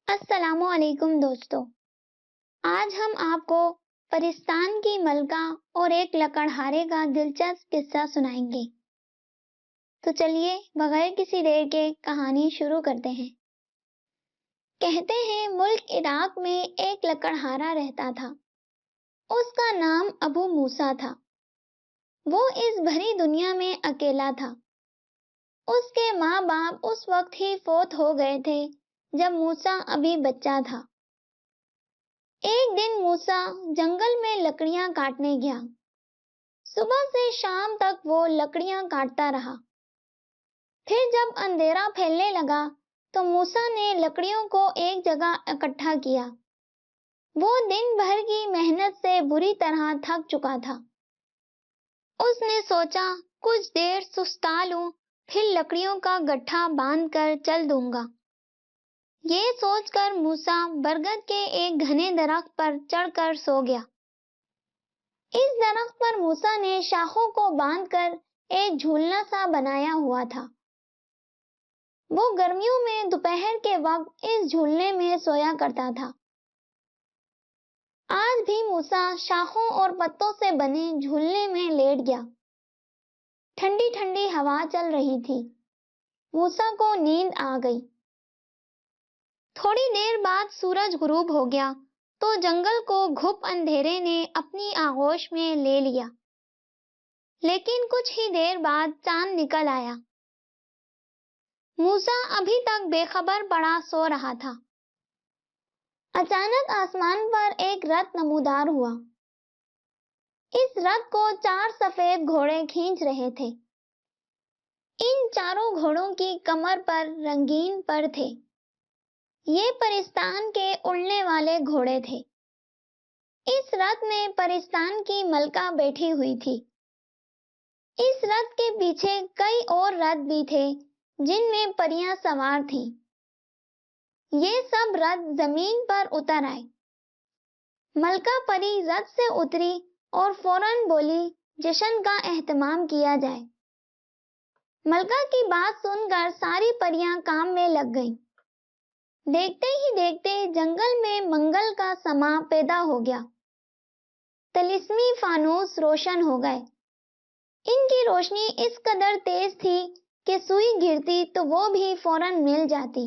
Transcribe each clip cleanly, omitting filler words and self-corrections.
السلام علیکم دوستو، آج ہم آپ کو پرستان کی ملکہ اور ایک لکڑہارے کا دلچسپ قصہ سنائیں گے۔ تو چلیے بغیر کسی دیر کے کہانی شروع کرتے ہیں۔ کہتے ہیں ملک عراق میں ایک لکڑہارا رہتا تھا۔ اس کا نام ابو موسیٰ تھا۔ وہ اس بھری دنیا میں اکیلا تھا۔ اس کے ماں باپ اس وقت ہی فوت ہو گئے تھے جب موسیٰ ابھی بچہ تھا۔ ایک دن موسیٰ جنگل میں لکڑیاں کاٹنے گیا۔ صبح سے شام تک وہ لکڑیاں کاٹتا رہا۔ پھر جب اندھیرا پھیلنے لگا تو موسیٰ نے لکڑیوں کو ایک جگہ اکٹھا کیا۔ وہ دن بھر کی محنت سے بری طرح تھک چکا تھا۔ اس نے سوچا کچھ دیر سستا لوں، پھر لکڑیوں کا گٹھا باندھ کر چل دوں گا۔ یہ سوچ کر موسیٰ برگد کے ایک گھنے درخت پر چڑھ کر سو گیا۔ اس درخت پر موسیٰ نے شاخوں کو باندھ کر ایک جھولنا سا بنایا ہوا تھا۔ وہ گرمیوں میں دوپہر کے وقت اس جھولنے میں سویا کرتا تھا۔ آج بھی موسیٰ شاخوں اور پتوں سے بنے جھولنے میں لیٹ گیا۔ ٹھنڈی ٹھنڈی ہوا چل رہی تھی۔ موسیٰ کو نیند آ گئی۔ تھوڑی دیر بعد سورج غروب ہو گیا تو جنگل کو گھپ اندھیرے نے اپنی آغوش میں لے لیا۔ لیکن کچھ ہی دیر بعد چاند نکل آیا۔ موسیٰ ابھی تک بے خبر پڑا سو رہا تھا۔ اچانک آسمان پر ایک رتھ نمودار ہوا۔ اس رتھ کو 4 سفید گھوڑے کھینچ رہے تھے۔ ان چاروں گھوڑوں کی کمر پر رنگین پر تھے۔ یہ پرستان کے اڑنے والے گھوڑے تھے۔ اس رتھ میں پرستان کی ملکہ بیٹھی ہوئی تھی۔ اس رتھ کے پیچھے کئی اور رتھ بھی تھے جن میں پریاں سوار تھیں۔ یہ سب رتھ زمین پر اتر آئے۔ ملکہ پری رتھ سے اتری اور فوراً بولی جشن کا اہتمام کیا جائے۔ ملکہ کی بات سن کر ساری پریاں کام میں لگ گئیں۔ دیکھتے ہی دیکھتے جنگل میں منگل کا سماں پیدا ہو گیا۔ طلسمی فانوس روشن ہو گئے۔ ان کی روشنی اس قدر تیز تھی کہ سوئی گرتی تو وہ بھی فوراً مل جاتی۔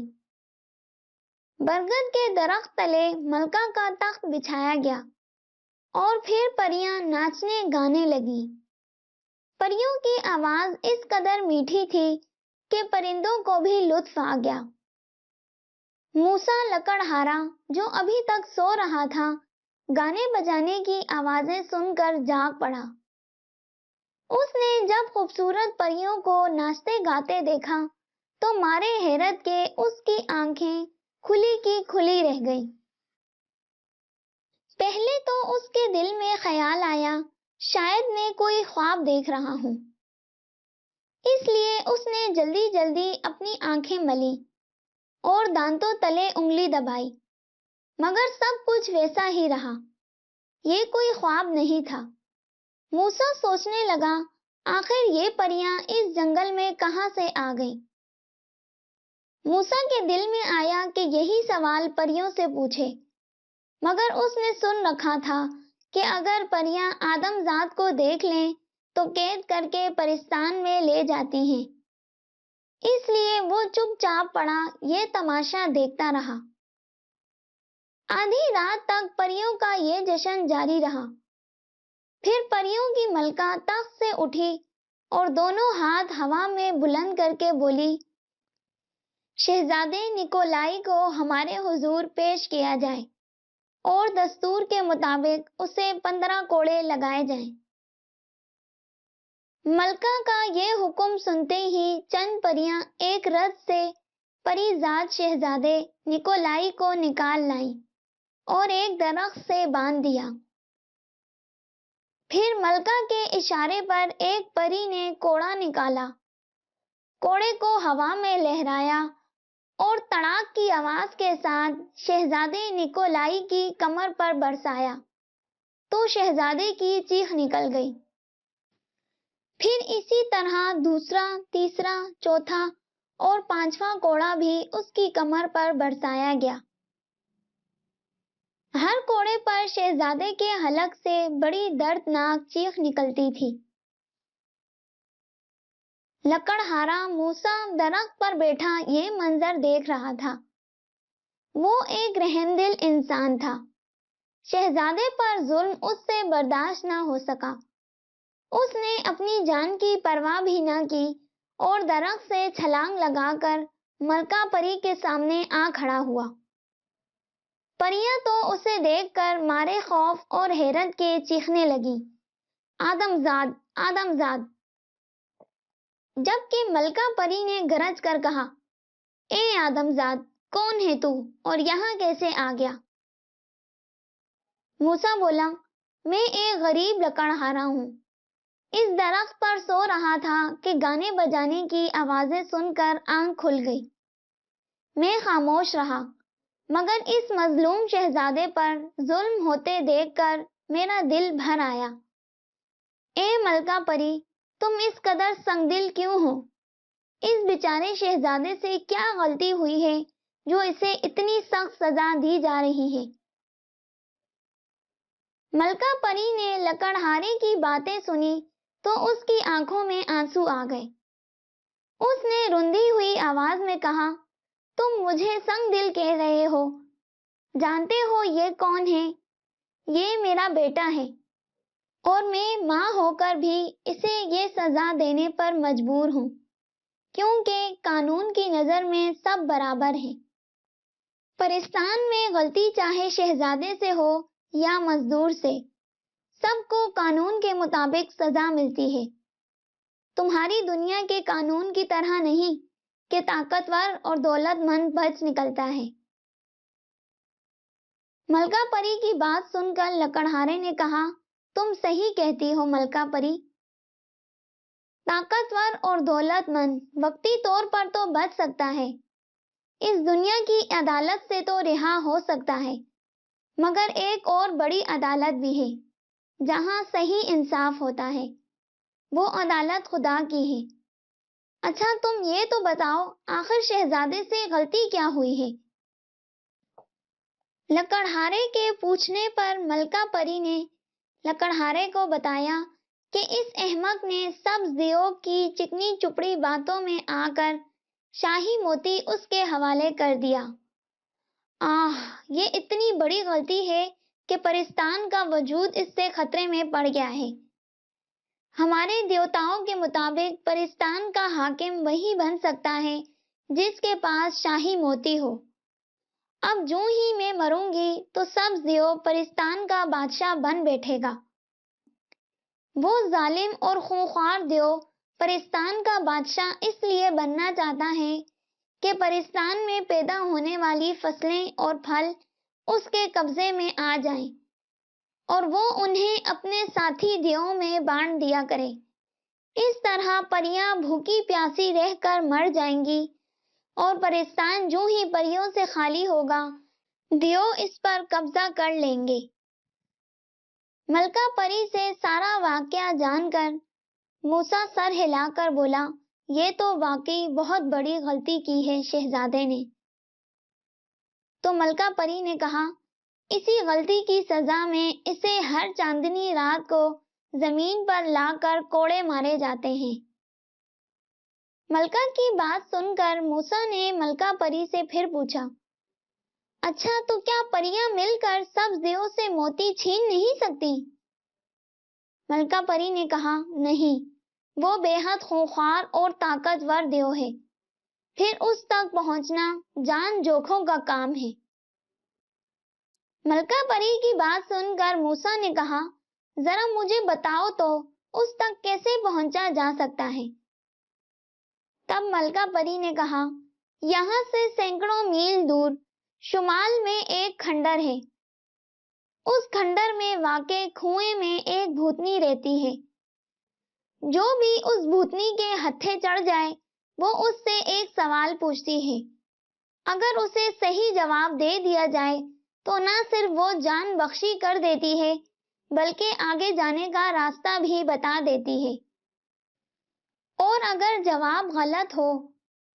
برگد کے درخت تلے ملکہ کا تخت بچھایا گیا اور پھر پریاں ناچنے گانے لگیں۔ پریوں کی آواز اس قدر میٹھی تھی کہ پرندوں کو بھی لطف آ گیا۔ موسیٰ لکڑہارا جو ابھی تک سو رہا تھا، گانے بجانے کی آوازیں سن کر جاگ پڑا۔ اس نے جب خوبصورت پریوں کو ناچتے گاتے دیکھا تو مارے حیرت کے اس کی آنکھیں کھلی کی کھلی رہ گئیں۔ پہلے تو اس کے دل میں خیال آیا شاید میں کوئی خواب دیکھ رہا ہوں۔ اس لیے اس نے جلدی جلدی اپنی آنکھیں ملی اور دانتوں تلے انگلی دبائی، مگر سب کچھ ویسا ہی رہا۔ یہ کوئی خواب نہیں تھا۔ موسیٰ سوچنے لگا آخر یہ پریاں اس جنگل میں کہاں سے آ گئیں؟ موسیٰ کے دل میں آیا کہ یہی سوال پریوں سے پوچھے، مگر اس نے سن رکھا تھا کہ اگر پریاں آدم ذات کو دیکھ لیں تو قید کر کے پرستان میں لے جاتی ہیں۔ اس لیے وہ چپ چاپ پڑا یہ تماشا دیکھتا رہا۔ آدھی رات تک پریوں کا یہ جشن جاری رہا۔ پھر پریوں کی ملکہ تخت سے اٹھی اور دونوں ہاتھ ہوا میں بلند کر کے بولی، شہزادے نکولائی کو ہمارے حضور پیش کیا جائے اور دستور کے مطابق اسے 15 کوڑے لگائے جائیں۔ ملکہ کا یہ حکم سنتے ہی چند پریاں ایک رتھ سے پری زاد شہزادے نکولائی کو نکال لائیں اور ایک درخت سے باندھ دیا۔ پھر ملکہ کے اشارے پر ایک پری نے کوڑا نکالا، کوڑے کو ہوا میں لہرایا اور تڑاک کی آواز کے ساتھ شہزادے نکولائی کی کمر پر برسایا تو شہزادے کی چیخ نکل گئی۔ پھر اسی طرح دوسرا، تیسرا، چوتھا اور 5واں کوڑا بھی اس کی کمر پر برسایا گیا۔ ہر کوڑے پر شہزادے کے حلق سے بڑی دردناک چیخ نکلتی تھی۔ لکڑہارا موسیٰ درخت پر بیٹھا یہ منظر دیکھ رہا تھا۔ وہ ایک رحم دل انسان تھا۔ شہزادے پر ظلم اس سے برداشت نہ ہو سکا۔ اس نے اپنی جان کی پرواہ بھی نہ کی اور درخت سے چھلانگ لگا کر ملکہ پری کے سامنے آ کھڑا ہوا۔ پریاں تو اسے دیکھ کر مارے خوف اور حیرت کے چیخنے لگی، آدمزاد، آدمزاد! جبکہ ملکہ پری نے گرج کر کہا، اے آدمزاد، کون ہے تو اور یہاں کیسے آ گیا؟ موسیٰ بولا، میں ایک غریب لکڑہارا ہوں، اس درخت پر سو رہا تھا کہ گانے بجانے کی آوازیں سن کر آنکھ کھل گئی۔ میں خاموش رہا، مگر اس مظلوم شہزادے پر ظلم ہوتے دیکھ کر میرا دل بھر آیا۔ اے ملکہ پری، تم اس قدر سنگ دل کیوں ہو؟ اس بیچارے شہزادے سے کیا غلطی ہوئی ہے جو اسے اتنی سخت سزا دی جا رہی ہے؟ ملکہ پری نے لکڑہارے کی باتیں سنی تو اس کی آنکھوں میں آنسو آ گئے۔ اس نے رندی ہوئی آواز میں کہا، تم مجھے سنگ دل کہہ رہے ہو؟ جانتے ہو یہ کون ہے؟ یہ میرا بیٹا ہے اور میں ماں ہو کر بھی اسے یہ سزا دینے پر مجبور ہوں، کیونکہ قانون کی نظر میں سب برابر ہیں۔ پرستان میں غلطی چاہے شہزادے سے ہو یا مزدور سے، سب کو قانون کے مطابق سزا ملتی ہے۔ تمہاری دنیا کے قانون کی طرح نہیں کہ طاقتور اور دولت مند بچ نکلتا ہے۔ ملکہ پری کی بات سن کر لکڑہارے نے کہا، تم صحیح کہتی ہو ملکہ پری۔ طاقتور اور دولت مند وقتی طور پر تو بچ سکتا ہے، اس دنیا کی عدالت سے تو رہا ہو سکتا ہے، مگر ایک اور بڑی عدالت بھی ہے جہاں صحیح انصاف ہوتا ہے، وہ عدالت خدا کی ہے۔ اچھا تم یہ تو بتاؤ، آخر شہزادے سے غلطی کیا ہوئی ہے؟ لکڑہارے کے پوچھنے پر ملکہ پری نے لکڑہارے کو بتایا کہ اس احمق نے سبز دیو کی چکنی چپڑی باتوں میں آ کر شاہی موتی اس کے حوالے کر دیا۔ یہ اتنی بڑی غلطی ہے کہ پرستان کا وجود اس سے خطرے میں پڑ گیا ہے۔ ہمارے دیوتاؤں کے مطابق پرستان کا حاکم وہی بن سکتا ہے جس کے پاس شاہی موتی ہو۔ اب جو ہی میں مروں گی تو سبز دیو پرستان کا بادشاہ بن بیٹھے گا۔ وہ ظالم اور خونخوار دیو پرستان کا بادشاہ اس لیے بننا چاہتا ہے کہ پرستان میں پیدا ہونے والی فصلیں اور پھل اس کے قبضے میں آ جائیں اور وہ انہیں اپنے ساتھی دیووں میں بانٹ دیا کرے۔ اس طرح پریاں بھوکی پیاسی رہ کر مر جائیں گی اور پرستان جو ہی پریوں سے خالی ہوگا، دیو اس پر قبضہ کر لیں گے۔ ملکہ پری سے سارا واقعہ جان کر موسیٰ سر ہلا کر بولا، یہ تو واقعی بہت بڑی غلطی کی ہے شہزادے نے۔ تو ملکہ پری نے کہا، اسی غلطی کی سزا میں اسے ہر چاندنی رات کو زمین پر لا کر کوڑے مارے جاتے ہیں۔ ملکہ کی بات سن کر موسیٰ نے ملکہ پری سے پھر پوچھا، اچھا تو کیا پریاں مل کر سبز دیو سے موتی چھین نہیں سکتی؟ ملکہ پری نے کہا، نہیں، وہ بے حد خونخوار اور طاقتور دیو ہے، پھر اس تک پہنچنا جان جوکھوں کا کام ہے۔ ملکہ پری کی بات سن کر موسیٰ نے کہا، ذرا مجھے بتاؤ تو اس تک کیسے پہنچا جا سکتا ہے؟ تب ملکہ پری نے کہا، یہاں سے سینکڑوں میل دور شمال میں ایک کھنڈر ہے، اس کھنڈر میں واقع کنویں میں ایک بھوتنی رہتی ہے۔ جو بھی اس بھوتنی کے ہتھے چڑھ جائے وہ اس سے ایک سوال پوچھتی ہے، اگر اسے صحیح جواب دے دیا جائے تو نہ صرف وہ جان بخشی کر دیتی ہے بلکہ آگے جانے کا راستہ بھی بتا دیتی ہے، اور اگر جواب غلط ہو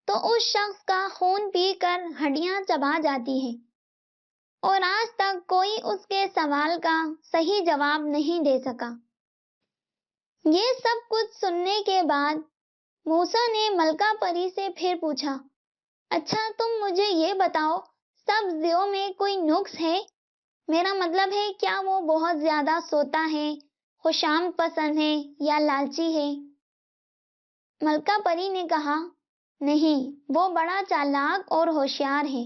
تو اس شخص کا خون پی کر ہڈیاں چبا جاتی ہے۔ اور آج تک کوئی اس کے سوال کا صحیح جواب نہیں دے سکا۔ یہ سب کچھ سننے کے بعد موسیٰ نے ملکہ پری سے پھر پوچھا، اچھا تم مجھے یہ بتاؤ، سبزیوں میں کوئی نقص ہے؟ میرا مطلب ہے کیا وہ بہت زیادہ سوتا ہے، خوشام پسند ہے یا لالچی ہے؟ ملکہ پری نے کہا، نہیں، وہ بڑا چالاک اور ہوشیار ہے۔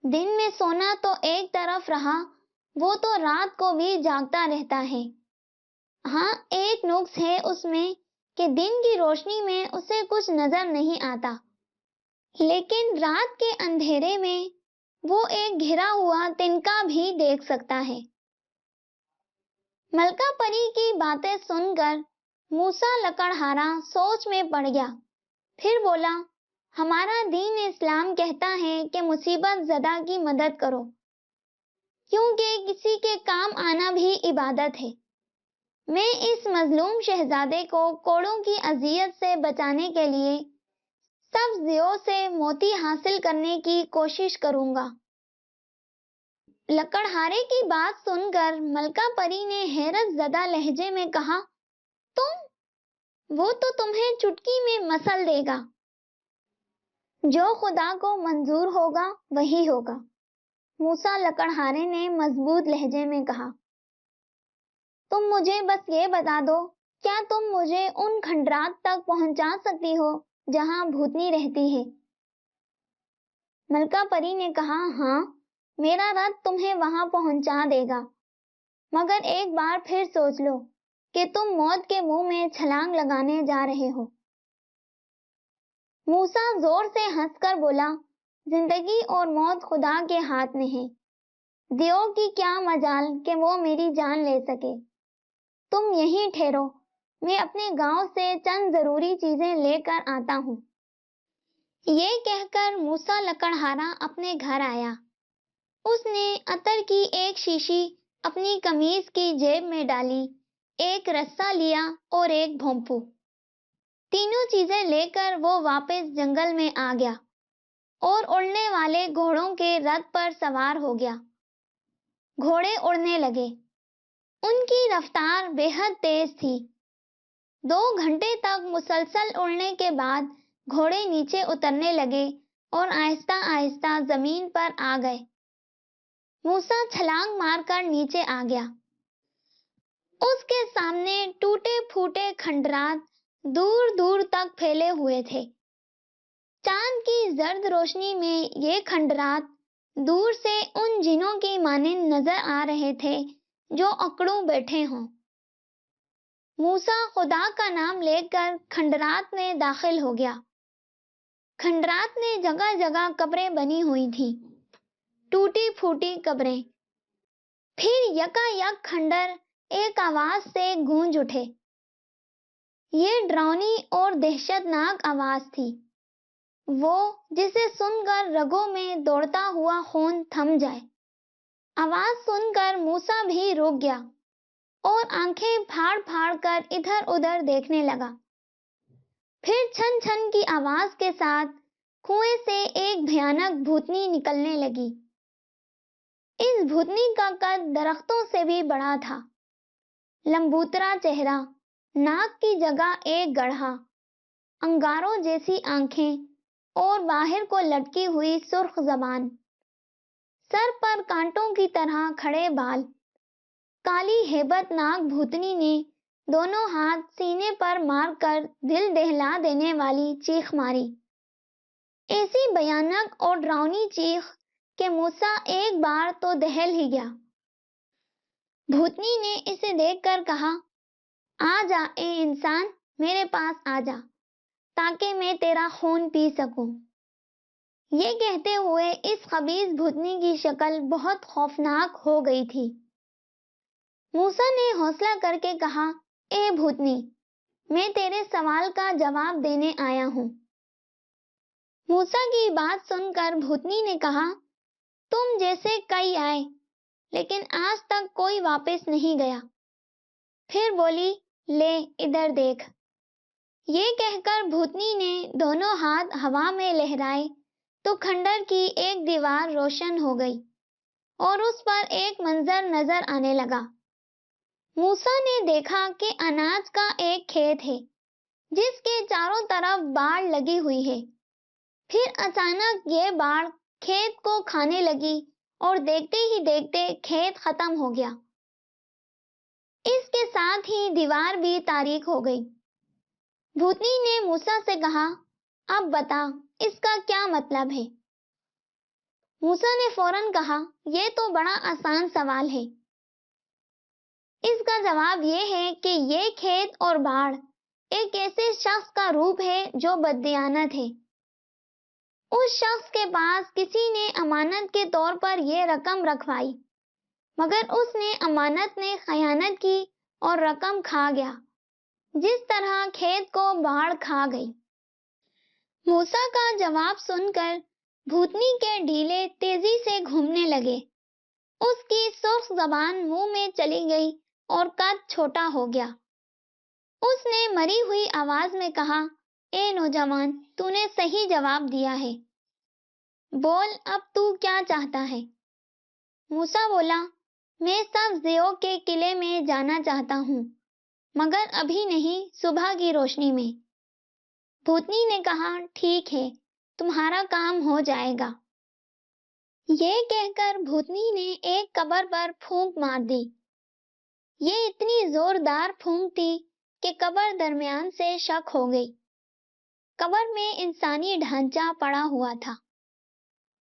دن میں سونا تو ایک طرف رہا، وہ تو رات کو بھی جاگتا رہتا ہے۔ ہاں، ایک نقص ہے اس میں کہ دن کی روشنی میں اسے کچھ نظر نہیں آتا، لیکن رات کے اندھیرے میں وہ ایک گھرا ہوا تنکا بھی دیکھ سکتا ہے۔ ملکہ پری کی باتیں سن کر موسیٰ لکڑہارا سوچ میں پڑ گیا، پھر بولا، ہمارا دین اسلام کہتا ہے کہ مصیبت زدہ کی مدد کرو، کیونکہ کسی کے کام آنا بھی عبادت ہے۔ میں اس مظلوم شہزادے کو کوڑوں کی اذیت سے بچانے کے لیے سبزیوں سے موتی حاصل کرنے کی کوشش کروں گا۔ لکڑہارے کی بات سن کر ملکہ پری نے حیرت زدہ لہجے میں کہا، وہ تو تمہیں چٹکی میں مسل دے گا۔ جو خدا کو منظور ہوگا وہی ہوگا، موسیٰ لکڑہارے نے مضبوط لہجے میں کہا۔ تم مجھے بس یہ بتا دو، کیا تم مجھے ان کھنڈرات تک پہنچا سکتی ہو جہاں بھوتنی رہتی ہے؟ ملکہ پری نے کہا، ہاں، میرا رتھ تمہیں وہاں پہنچا دے گا، مگر ایک بار پھر سوچ لو کہ تم موت کے منہ میں چھلانگ لگانے جا رہے ہو۔ موسیٰ زور سے ہنس کر بولا، زندگی اور موت خدا کے ہاتھ میں ہے، دیو کی کیا مجال کہ وہ میری جان لے سکے۔ تم یہیں ٹھہرو، میں اپنے گاؤں سے چند ضروری چیزیں لے کر آتا ہوں۔ یہ کہہ کر موسیٰ لکڑہارا اپنے گھر آیا۔ اس نے عطر کی ایک شیشی اپنی قمیض کی جیب میں ڈالی، ایک رسہ لیا اور ایک بھونپو۔ تینوں چیزیں لے کر وہ واپس جنگل میں آ گیا اور اڑنے والے گھوڑوں کے رتھ پر سوار ہو گیا۔ گھوڑے اڑنے لگے، ان کی رفتار بے حد تیز تھی۔ 2 گھنٹے تک مسلسل اڑنے کے بعد گھوڑے نیچے اترنے لگے اور آہستہ آہستہ زمین پر آ گئے۔ موسیٰ چھلانگ مار کر نیچے آ گیا۔ اس کے سامنے ٹوٹے پھوٹے کھنڈرات دور دور تک پھیلے ہوئے تھے۔ چاند کی زرد روشنی میں یہ کھنڈرات دور سے ان جنوں کی مانند نظر آ رہے تھے جو اکڑوں بیٹھے ہوں۔ موسیٰ خدا کا نام لے کر کھنڈرات میں داخل ہو گیا۔ کھنڈرات میں جگہ جگہ قبریں بنی ہوئی تھیں، ٹوٹی پھوٹی قبریں۔ پھر یکا یک کھنڈر ایک آواز سے گونج اٹھے۔ یہ ڈراؤنی اور دہشت ناک آواز تھی، وہ جسے سن کر رگوں میں دوڑتا ہوا خون تھم جائے۔ آواز سن کر موسیٰ بھی رک گیا اور آنکھیں پھاڑ پھاڑ کر ادھر ادھر دیکھنے لگا۔ پھر چھن چھن کی آواز کے ساتھ کنویں سے ایک بھیانک بھوتنی نکلنے لگی۔ اس بھوتنی کا قد درختوں سے بھی بڑا تھا، لمبوترا چہرہ، ناک کی جگہ ایک گڑھا، انگاروں جیسی آنکھیں اور باہر کو لٹکی ہوئی سرخ زبان، سر پر کانٹوں کی طرح کھڑے بال۔ کالی ہیبت ناک بھوتنی نے دونوں ہاتھ سینے پر مار کر دل دہلا دینے والی چیخ ماری، ایسی بھیانک اور ڈراؤنی چیخ کہ موسیٰ ایک بار تو دہل ہی گیا۔ بھوتنی نے اسے دیکھ کر کہا، آ جا اے انسان، میرے پاس آ جا تاکہ میں تیرا خون پی سکوں۔ یہ کہتے ہوئے اس خبیث بھوتنی کی شکل بہت خوفناک ہو گئی تھی۔ موسیٰ نے حوصلہ کر کے کہا، اے بھوتنی، میں تیرے سوال کا جواب دینے آیا ہوں۔ موسیٰ کی بات سن کر بھوتنی نے کہا، تم جیسے کئی آئے لیکن آج تک کوئی واپس نہیں گیا۔ پھر بولی، لے ادھر دیکھ۔ یہ کہہ کر بھوتنی نے دونوں ہاتھ ہوا میں لہرائے تو کھنڈر کی ایک دیوار روشن ہو گئی۔ اور اس پر ایک منظر نظر آنے لگا۔ موسیٰ نے دیکھا کہ اناج کا ایک کھیت ہے جس کے چاروں طرف باڑ لگی ہوئی ہے۔ پھر اچانک یہ باڑ کھیت کو کھانے لگی اور دیکھتے ہی دیکھتے کھیت ختم ہو گیا۔ اس کے ساتھ ہی دیوار بھی تاریک ہو گئی۔ بھوتنی نے موسیٰ سے کہا، اب بتا اس کا کیا مطلب ہے؟ موسیٰ نے فوراً کہا، یہ تو بڑا آسان سوال ہے۔ اس کا جواب یہ ہے کہ یہ کھیت اور باڑ ایک ایسے شخص کا روپ ہے جو بددیانت ہے۔ اس شخص کے پاس کسی نے امانت کے طور پر یہ رقم رکھوائی، مگر اس نے امانت میں خیانت کی اور رقم کھا گیا، جس طرح کھیت کو باڑ کھا گئی۔ موسیٰ کا جواب سن کر بھوتنی کے ڈیلے تیزی سے گھومنے لگے۔ اس کی سرخ زبان منہ میں چلی گئی اور قد چھوٹا ہو گیا۔ اس نے مری ہوئی آواز میں کہا، اے نوجوان، تو نے صحیح جواب دیا ہے۔ بول اب تو کیا چاہتا ہے؟ موسیٰ بولا، میں سبز دیو کے قلعے میں جانا چاہتا ہوں، مگر ابھی نہیں، صبح کی روشنی میں۔ بھوتنی نے کہا، ٹھیک ہے، تمہارا کام ہو جائے گا۔ یہ کہہ کر بھوتنی نے ایک قبر پر پھونک مار دی۔ یہ اتنی زوردار پھونک تھی کہ قبر درمیان سے شق ہو گئی۔ قبر میں انسانی ڈھانچہ پڑا ہوا تھا۔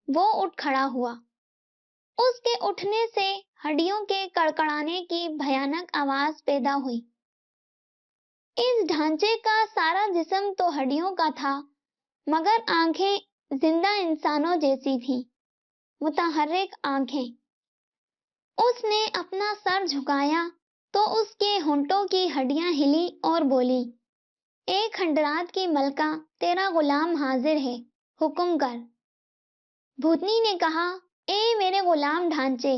وہ اٹھ کھڑا ہوا۔ اس کے اٹھنے سے ہڈیوں کے کڑکڑانے کی بھیانک آواز پیدا ہوئی۔ اس ڈھانچے کا سارا جسم تو ہڈیوں کا تھا، مگر آنکھیں زندہ انسانوں جیسی تھیں، متحرک آنکھیں۔ اس نے اپنا سر جھکایا تو اس کے ہونٹوں کی ہڈیاں ہلی اور بولی، اے کھنڈرات کی ملکہ، تیرا غلام حاضر ہے، حکم کر۔ بھوتنی نے کہا، اے میرے غلام ڈھانچے،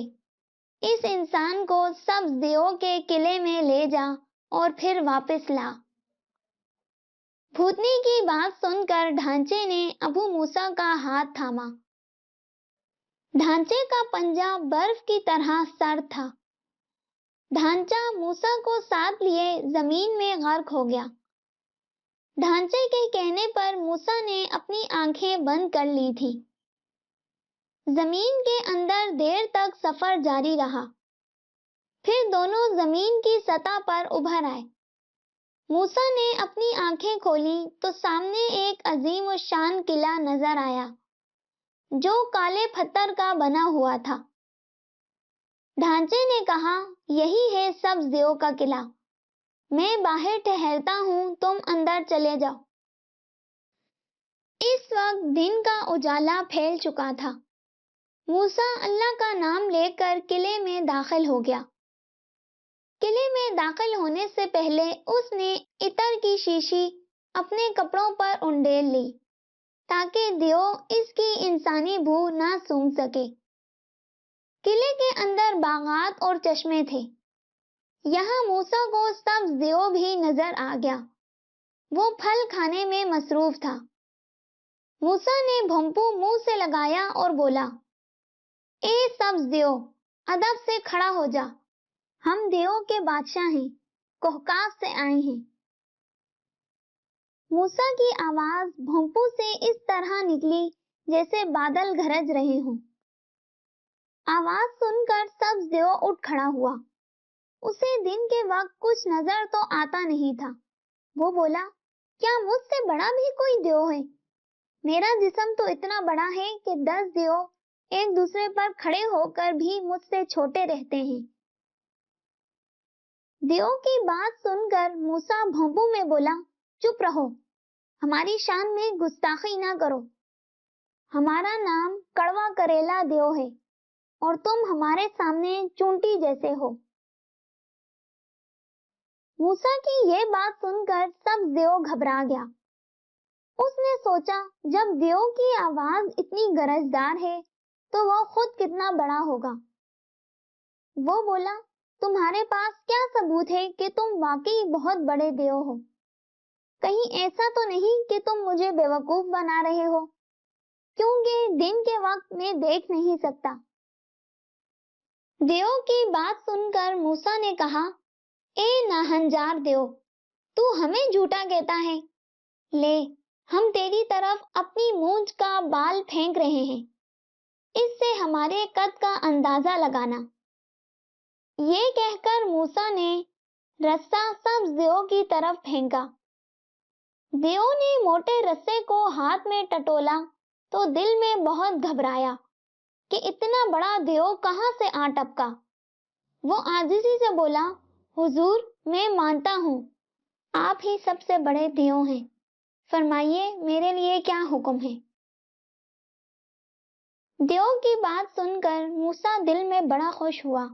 اس انسان کو سبز دیو کے قلعے میں لے جا اور پھر واپس لا۔ بھوتنی کی بات سن کر ڈھانچے نے ابو موسیٰ کا ہاتھ تھاما۔ ڈھانچے کا پنجہ برف کی طرح سرد تھا۔ ڈھانچہ موسیٰ کو ساتھ لیے زمین میں غرق ہو گیا۔ ڈھانچے کے کہنے پر موسیٰ نے اپنی آنکھیں بند کر لی تھی۔ زمین کے اندر دیر تک سفر جاری رہا۔ پھر دونوں زمین کی سطح پر ابھر آئے۔ موسیٰ نے اپنی آنکھیں کھولی تو سامنے ایک عظیم الشان قلعہ نظر آیا جو کالے پتھر کا بنا ہوا تھا۔ ڈھانچے نے کہا، یہی ہے سبز دیو کا قلعہ، میں باہر ٹھہرتا ہوں، تم اندر چلے جاؤ۔ اس وقت دن کا اجالا پھیل چکا تھا۔ موسیٰ اللہ کا نام لے کر قلعے میں داخل ہو گیا۔ قلعے میں داخل ہونے سے پہلے اس نے عطر کی شیشی اپنے کپڑوں پر انڈیل لی تاکہ دیو اس کی انسانی بو نہ سونگھ سکے۔ قلعے کے اندر باغات اور چشمے تھے۔ یہاں موسیٰ کو سبز دیو بھی نظر آ گیا۔ وہ پھل کھانے میں مصروف تھا۔ موسیٰ نے بھونپو منہ سے لگایا اور بولا، اے سبز دیو، ادب سے کھڑا ہو جا، ہم دیو کے بادشاہ ہیں، کوہکاس سے آئے ہیں۔ موسیٰ کی آواز بھونپو سے اس طرح نکلی جیسے بادل گرج رہے ہوں۔ آواز سن کر سبز دیو اٹھ کھڑا ہوا۔ اسے دن کے وقت کچھ نظر تو آتا نہیں تھا۔ وہ بولا، کیا مجھ سے بڑا بھی کوئی دیو ہے؟ میرا جسم تو اتنا بڑا ہے کہ 10 دیو ایک دوسرے پر کھڑے ہو کر بھی مجھ سے چھوٹے رہتے ہیں۔ دیو کی بات سن کر موسیٰ بھونپو میں بولا، چپ رہو، ہماری شان میں گستاخی نہ کرو۔ ہمارا نام کڑوا کریلا دیو ہے اور تم ہمارے سامنے چونٹی جیسے ہو۔ موسیٰ کی یہ بات سن کر سبز دیو گھبرا گیا۔ اس نے سوچا، جب دیو کی آواز اتنی گرجدار ہے تو وہ خود کتنا بڑا ہوگا۔ وہ بولا، تمہارے پاس کیا ثبوت ہے کہ تم واقعی بہت بڑے دیو ہو؟ کہیں ایسا تو نہیں کہ تم مجھے بیوقوف بنا رہے ہو، کیونکہ دن کے وقت میں دیکھ نہیں سکتا۔ دیو کی بات سن کر موسیٰ نے کہا، اے ناہنجار دیو، تو ہمیں جھوٹا کہتا ہے؟ لے، ہم تیری طرف اپنی مونچھ کا بال پھینک رہے ہیں، اس سے ہمارے قد کا اندازہ لگانا۔ یہ کہہ کر موسیٰ نے رسہ سبز دیو کی طرف پھینکا۔ دیو نے موٹے رسے کو ہاتھ میں ٹٹولا تو دل میں بہت گھبرایا کہ اتنا بڑا دیو کہاں سے آ ٹپکا۔ وہ عاجزی سے بولا، حضور، میں مانتا ہوں آپ ہی سب سے بڑے دیو ہیں، فرمائیے میرے لیے کیا حکم ہے؟ دیو کی بات سن کر موسیٰ دل میں بڑا خوش ہوا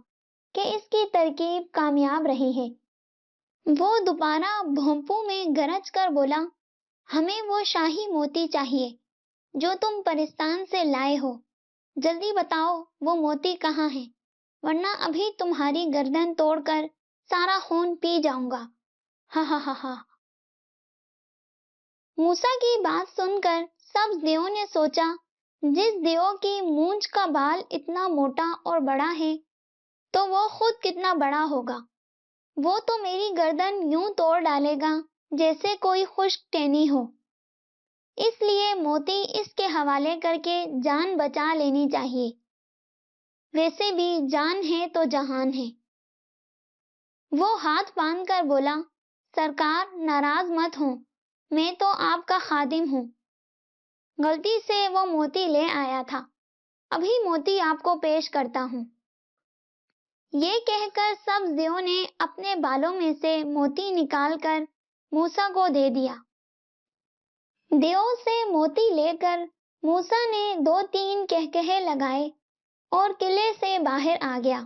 کہ اس کی ترکیب کامیاب رہی ہے۔ وہ دوبارہ بھونپوں میں گرج کر بولا، ہمیں وہ شاہی موتی چاہیے جو تم پرستان سے لائے ہو، جلدی بتاؤ وہ موتی کہاں ہے، ورنہ ابھی تمہاری گردن توڑ کر سارا خون پی جاؤں گا۔ ہا ہا ہا ہا۔ موسیٰ کی بات سن کر سبز دیو نے سوچا، جس دیو کی مونچھ کا بال اتنا موٹا اور بڑا ہے تو وہ خود کتنا بڑا ہوگا۔ وہ تو میری گردن یوں توڑ ڈالے گا جیسے کوئی خشک ٹہنی ہو، اس لیے موتی اس کے حوالے کر کے جان بچا لینی چاہیے، ویسے بھی جان ہے تو جہان ہے۔ وہ ہاتھ باندھ کر بولا، سرکار ناراض مت ہوں، میں تو آپ کا خادم ہوں، غلطی سے وہ موتی لے آیا تھا، ابھی موتی آپ کو پیش کرتا ہوں۔ یہ کہہ کر سبز دیو نے اپنے بالوں میں سے موتی نکال کر موسیٰ کو دے دیا۔ دیو سے موتی لے کر موسیٰ نے 2-3 کہکہے لگائے اور قلعے سے باہر آ گیا۔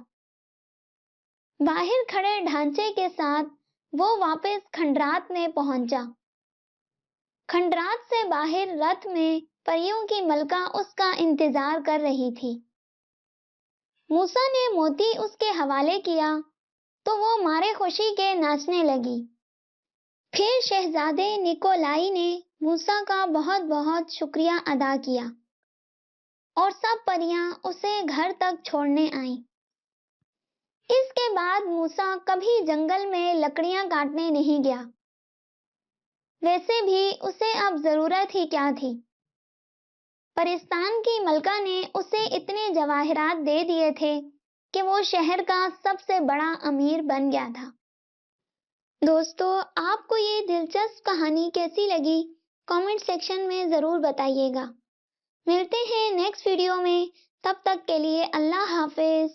باہر کھڑے ڈھانچے کے ساتھ وہ واپس کھنڈرات میں پہنچا۔ کھنڈرات سے باہر رتھ میں پریوں کی ملکہ اس کا انتظار کر رہی تھی۔ موسیٰ نے موتی اس کے حوالے کیا تو وہ مارے خوشی کے ناچنے لگی۔ پھر شہزادے نکولائی نے موسیٰ کا بہت بہت شکریہ ادا کیا اور سب پریاں اسے گھر تک چھوڑنے آئیں۔ اس کے بعد موسیٰ کبھی جنگل میں لکڑیاں کاٹنے نہیں گیا، ویسے بھی اسے اب ضرورت ہی کیا تھی، پرستان کی ملکہ نے اسے اتنے جواہرات دے دیے تھے کہ وہ شہر کا سب سے بڑا امیر بن گیا تھا۔ دوستو، آپ کو یہ دلچسپ کہانی کیسی لگی؟ کامنٹ سیکشن میں ضرور بتائیے گا۔ ملتے ہیں نیکسٹ ویڈیو میں، تب تک کے لیے اللہ حافظ۔